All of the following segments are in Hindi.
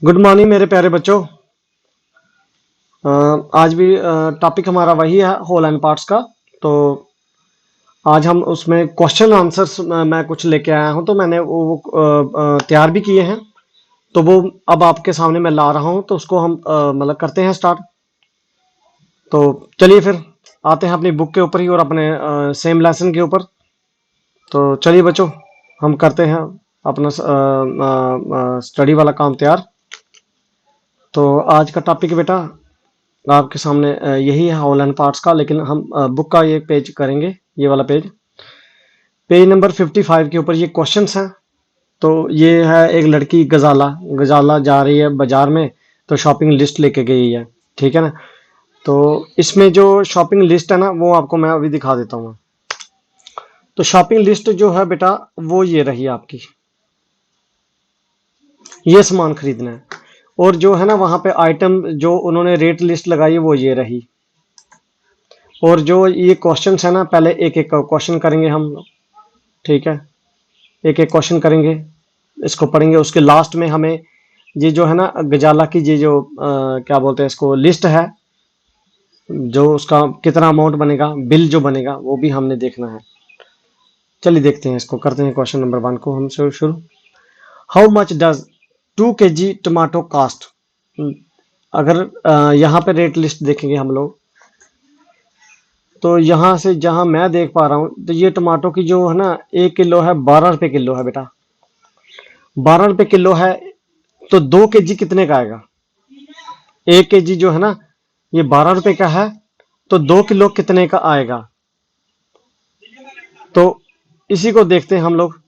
गुड मॉर्निंग मेरे प्यारे बच्चों। आज भी टॉपिक हमारा वही है, होल एंड पार्ट्स का। तो आज हम उसमें क्वेश्चन आंसर्स मैं कुछ लेके आया हूं, तो मैंने वो तैयार भी किए हैं। तो वो अब आपके सामने मैं ला रहा हूं, तो उसको हम मतलब करते हैं स्टार्ट। तो चलिए फिर आते हैं अपनी बुक के ऊपर ही और अपने सेम लेसन के ऊपर। तो चलिए बच्चों, हम करते हैं अपना स्टडी वाला काम तैयार। तो आज का टॉपिक बेटा आपके सामने यही है, होल एंड पार्ट्स का। लेकिन हम बुक का ये पेज करेंगे, ये वाला पेज, पेज नंबर 55 के ऊपर ये क्वेश्चंस हैं। तो ये है, एक लड़की गजाला गजाला जा रही है बाजार में, तो शॉपिंग लिस्ट लेके गई है। ठीक है ना। तो इसमें जो शॉपिंग लिस्ट है ना, वो आपको मैं अभी दिखा देता हूँ। तो शॉपिंग लिस्ट जो है बेटा, वो ये रही आपकी, ये सामान खरीदना है। और जो है ना वहां पे आइटम जो उन्होंने रेट लिस्ट लगाई है, वो ये रही। और जो ये क्वेश्चन है ना, पहले एक एक क्वेश्चन करेंगे हम लोग। ठीक है, एक एक क्वेश्चन करेंगे, इसको पढ़ेंगे। उसके लास्ट में हमें ये जो है ना गजाला की ये जो क्या बोलते हैं इसको, लिस्ट है, जो उसका कितना अमाउंट बनेगा, बिल जो बनेगा, वो भी हमने देखना है। चलिए देखते हैं, इसको करते हैं क्वेश्चन नंबर 1 को हम शुरू। How much does 2 kg tomato cost. अगर यहाँ पे रेट लिस्ट देखेंगे हम लोग, तो यहाँ से जहाँ मैं देख पा रहा हूँ, तो ये टमाटो की जो है ना 1 किलो है, 12 रुपए किलो है बेटा। 12 रुपए किलो है, तो 2 kg कितने का आएगा? 1 kg जो है ना, ये 12 रुपए का है, तो 2 किलो कितने का आएगा? तो इसी को देखते हैं हम लोग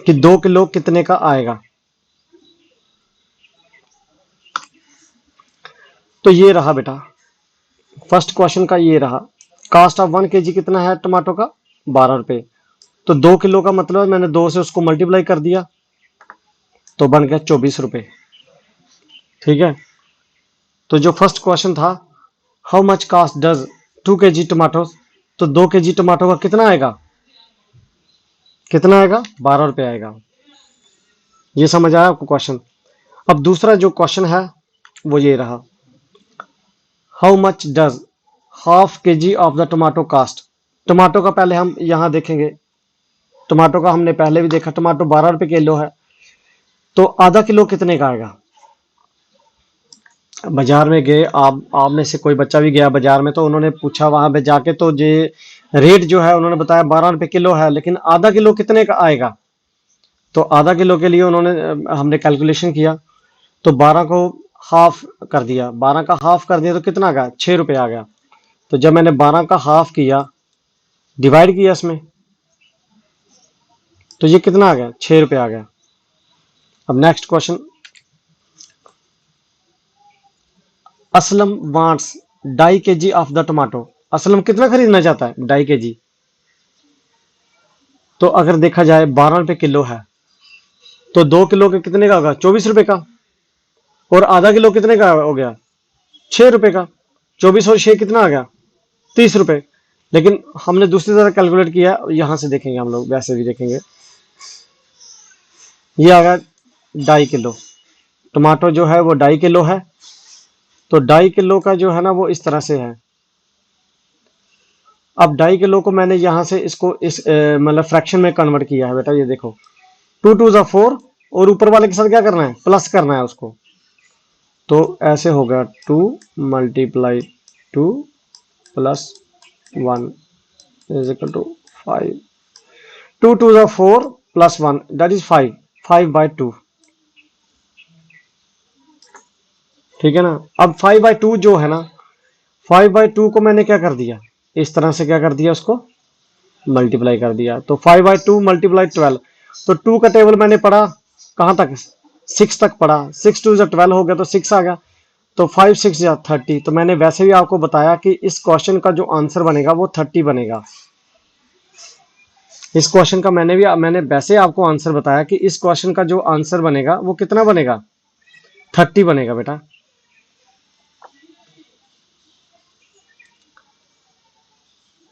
कि 2 किलो कितने का आएगा। तो ये रहा बेटा, फर्स्ट क्वेश्चन का ये रहा। कास्ट ऑफ 1 kg कितना है टमाटो का? 12 रुपए। तो 2 किलो का मतलब मैंने 2 से उसको मल्टीप्लाई कर दिया, तो बन गया 24 रुपए। ठीक है। तो जो फर्स्ट क्वेश्चन था, how much cost does 2 kg tomato, तो 2 kg टमाटो का कितना आएगा? कितना आएगा? 12 रुपए आएगा। ये समझ आया आपको क्वेश्चन? अब दूसरा जो क्वेश्चन है, वो ये रहा। How much does ½ kg of the tomato cost. Tomato का पहले हम यहां देखेंगे। टमाटो का हमने पहले भी देखा, टमाटो 12 रुपए किलो है, तो आधा किलो कितने का आएगा? बाजार में गए आप में से कोई बच्चा भी गया बाजार में, तो उन्होंने पूछा वहां पे जाके, तो ये रेट जो है उन्होंने बताया 12 रुपए किलो है, लेकिन आधा किलो कितने का आएगा? तो आधा किलो के लिए उन्होंने हमने कैलकुलेशन किया, तो 12 को हाफ कर दिया, 12 का हाफ कर दिया तो कितना आ गया? 6 रुपए आ गया। तो जब मैंने 12 का हाफ किया, डिवाइड किया इसमें, तो ये कितना आ गया? 6 रुपए आ गया। अब next question, Aslam wants 2.5 kg of the tomato. Aslam कितना खरीदना चाहता है? 2.5 kg। तो अगर देखा जाए 12 रुपए किलो है, तो 2 किलो के कितने का होगा? 24 रुपए का। और आधा किलो कितने का हो गया? 6 रुपए का। 24 और 6 कितना आ गया? 30 रुपए। लेकिन हमने दूसरी तरह कैलकुलेट किया, यहां से देखेंगे हम लोग, वैसे भी देखेंगे। ये आ गया 2.5 किलो। टमाटो जो है वो 2.5 किलो है, तो 2.5 किलो का जो है ना, वो इस तरह से है। अब 2.5 किलो को मैंने यहां से इसको इस मतलब फ्रैक्शन में कन्वर्ट किया है बेटा। ये देखो, 2 2 4, और ऊपर वाले के साथ क्या करना है? प्लस करना है उसको। तो ऐसे होगा 2 × 2 + 1 is equal to 5। 2 2 4 + 1 that is 5। 5/2। ठीक है ना। अब 5/2 जो है ना, 5/2 को मैंने क्या कर दिया? इस तरह से क्या कर दिया? उसको मल्टीप्लाई कर दिया। तो 5/2 × 12। तो 2 का टेबल मैंने पढ़ा कहां तक? 6 तक पढ़ा। 6 2 12 हो गया, तो 6 आ गया। तो 5 6 या 30। तो मैंने वैसे भी आपको बताया कि इस क्वेश्चन का जो आंसर बनेगा वो 30 बनेगा। इस क्वेश्चन का मैंने वैसे आपको आंसर बताया कि इस क्वेश्चन का जो आंसर बनेगा वो कितना बनेगा? 30 बनेगा बेटा।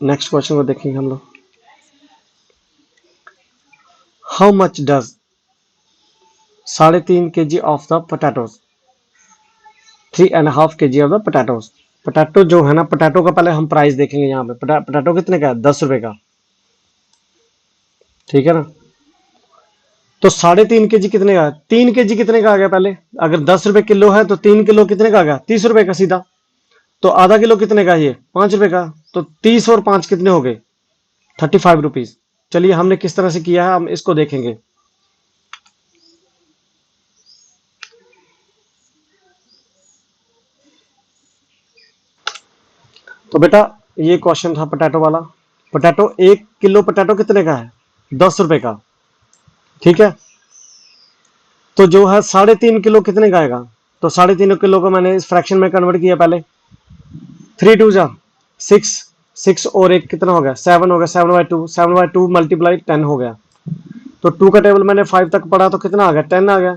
नेक्स्ट क्वेश्चन को देखेंगे हम लोग। How much does 3.5 kg of the potatoes, 3.5 kg of the potatoes. Potato जो है ना, पोटैटो का पहले हम प्राइस देखेंगे। यहाँ पे पोटैटो कितने का है, 10 रुपए का, ठीक है ना। तो 3.5 kg कितने का है, 3 kg कितने का आ गया पहले, अगर 10 रुपए किलो है तो 3 किलो कितने का आ गया, 30 रुपए का सीधा। तो आधा किलो कितने का है ये, 5 रुपए का। तो 30 और 5 कितने हो गए, 35 रुपीज। चलिए हमने किस तरह से किया है हम इसको देखेंगे। तो बेटा ये क्वेश्चन था पोटैटो वाला। पोटैटो 1 किलो पोटैटो कितने का है, 10 रुपए का, ठीक है। तो जो है 3.5 किलो कितने का आएगा, तो 3.5 किलो को मैंने इस फ्रैक्शन में कन्वर्ट किया पहले। 3 2 जा 6, 6 और 1 कितना हो गया, 7 हो गया। 7/2, 7/2 मल्टीप्लाई 10 हो गया। तो 2 का टेबल मैंने 5 तक पढ़ा तो कितना आ गया, 10 आ गया।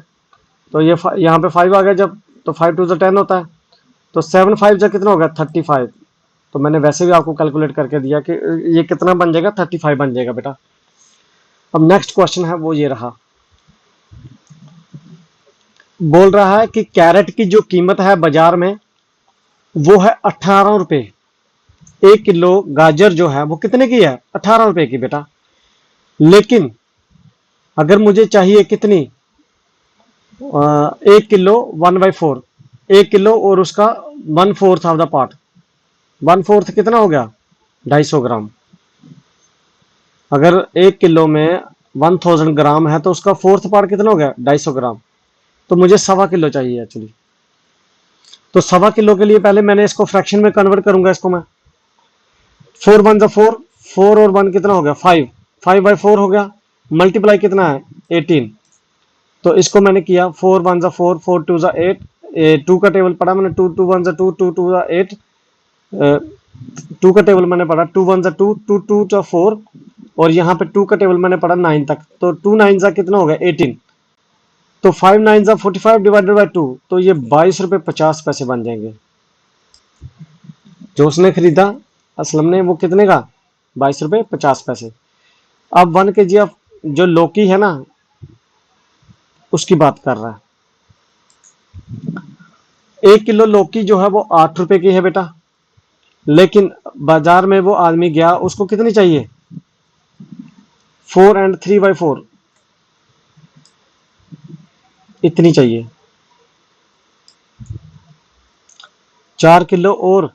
तो ये यहाँ पे 5 आ गया जब, तो 5 2 10 होता है। तो 7 5 जा कितना हो गया, 35। तो मैंने वैसे भी आपको कैलकुलेट करके दिया कि ये कितना बन जाएगा, 35 बन जाएगा बेटा। अब नेक्स्ट क्वेश्चन है वो ये रहा, बोल रहा है कि कैरेट की जो कीमत है बाजार में वो है 18 रुपए। 1 किलो गाजर जो है वो कितने की है, 18 रुपए की बेटा। लेकिन अगर मुझे चाहिए कितनी, 1 किलो 1/4, 1 किलो और उसका 1/4 ऑफ द पार्ट, 1/4 कितना हो गया, 250 ग्राम। अगर 1 किलो में 1000 ग्राम है तो उसका फोर्थ पार्ट कितना हो गया, 250 ग्राम। तो मुझे 1.25 किलो चाहिए एक्चुअली। तो 1.25 किलो के लिए पहले मैंने इसको फ्रैक्शन में कन्वर्ट करूंगा इसको मैं। 4 1 4, 4 और 1 कितना हो गया, 5, 5/4 हो गया। मल्टीप्लाई कितना है, 18। तो इसको मैंने किया 4 1 4, 4 2 8, 2 का टेबल पढ़ा मैंने, 2 2 1 2, 2 2 8, 2 का टेबल मैंने पढ़ा 2 1 2, 2 2 4, और यहाँ पे 2 का टेबल मैंने पढ़ा 9 तक। तो 2 9 कितना हो गया, 18। तो 5 9 45 डिवाइडेड बाई 2, तो ये 22 रुपये 50 पैसे बन जाएंगे। जो उसने खरीदा असलम ने वो कितने का, 22 रुपये 50 पैसे। अब 1 kg ऑफ जो लौकी है ना उसकी बात कर रहा है। 1 किलो लौकी जो है वो 8 रुपए की है बेटा। लेकिन बाजार में वो आदमी गया, उसको कितनी चाहिए, 4 and 3/4 इतनी चाहिए। 4 किलो और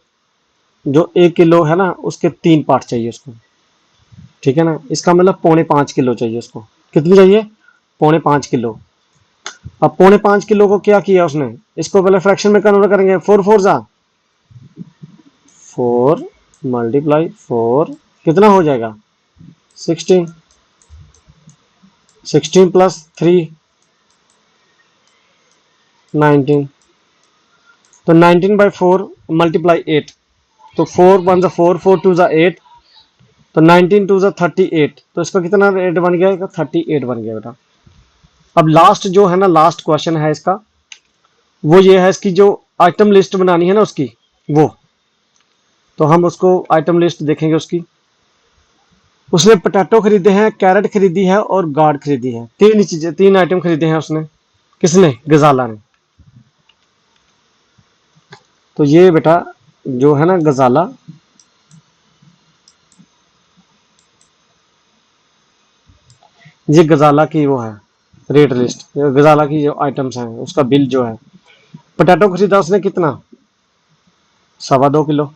जो 1 किलो है ना उसके 3 पार्ट चाहिए उसको, ठीक है ना। इसका मतलब 4.25 किलो चाहिए उसको। कितनी चाहिए, 4.25 किलो। अब 4.5 किलो को क्या किया उसने, इसको पहले फ्रैक्शन में कन्वर्ट करेंगे। 4 4 जा 4 मल्टीप्लाई 4 कितना हो जाएगा, 16, 16 प्लस 3 19। तो 19/4 मल्टीप्लाई 8, तो 4 1 4, 4 2 8, तो 19 2 38। तो इसका कितना रेट बन गया, 38 बन गया बेटा। अब लास्ट जो है ना, लास्ट क्वेश्चन है इसका, वो ये है इसकी जो आइटम लिस्ट बनानी है ना उसकी, वो तो हम उसको आइटम लिस्ट देखेंगे उसकी। उसने पोटैटो खरीदे हैं, कैरेट खरीदी है और गार्ड खरीदी है। 3 चीजें, 3 आइटम खरीदे हैं उसने, किसने, गजाला ने। तो ये बेटा जो है ना गजाला, ये गजाला की वो है रेट लिस्ट, गजाला की जो आइटम्स हैं उसका बिल जो है। पोटैटो खरीदा उसने कितना, 2.25 किलो।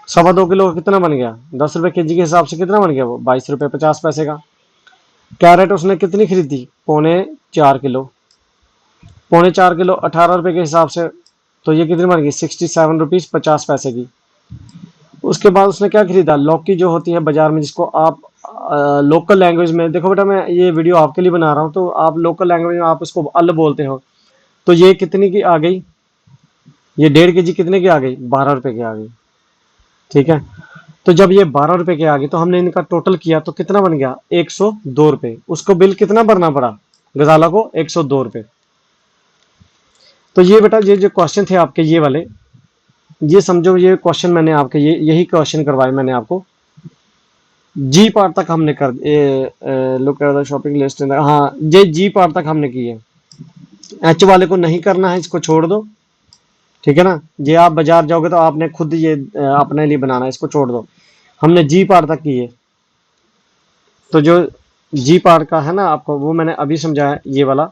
2.25 किलो का कितना बन गया, 10 रुपए kg के हिसाब से कितना बन गया, वो 22 रुपये 50 पैसे का। कैरेट उसने कितनी खरीदी, 4.25 किलो। 4.25 किलो 18 रुपए के हिसाब से, तो ये कितनी बन गई, 67 रुपीज 50 पैसे की। उसके बाद उसने क्या खरीदा, लौकी जो होती है बाजार में, जिसको आप लोकल लैंग्वेज में, देखो बेटा मैं ये वीडियो आपके लिए बना रहा हूँ, तो आप लोकल लैंग्वेज में आप इसको अल बोलते हो। तो ये कितनी की आ गई, ये 1.5 kg कितने की आ गई, 12 रुपए की आ गई, ठीक है। तो जब ये 12 रुपए की आ गई तो हमने इनका टोटल किया तो कितना बन गया, 102 रुपए। उसको बिल कितना भरना पड़ा गजाला को, 102 रुपए। तो ये बेटा ये जो क्वेश्चन थे आपके ये वाले, ये समझो ये क्वेश्चन मैंने आपके ये यही क्वेश्चन करवाए मैंने आपको। जी पार्ट तक हमने कर look at the shopping list. हाँ, ये जी पार्ट तक हमने की है। एच वाले को नहीं करना है, इसको छोड़ दो। ठीक है ना, ये आप बाजार जाओगे तो आपने खुद ये अपने लिए बनाना है, इसको छोड़ दो। हमने जी पार्ट तक की है। तो जो जी पार्ट का है ना आपको, वो मैंने अभी समझाया, ये वाला।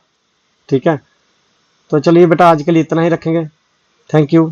ठीक है, तो चलिए बेटा आज के लिए इतना ही रखेंगे। Thank you.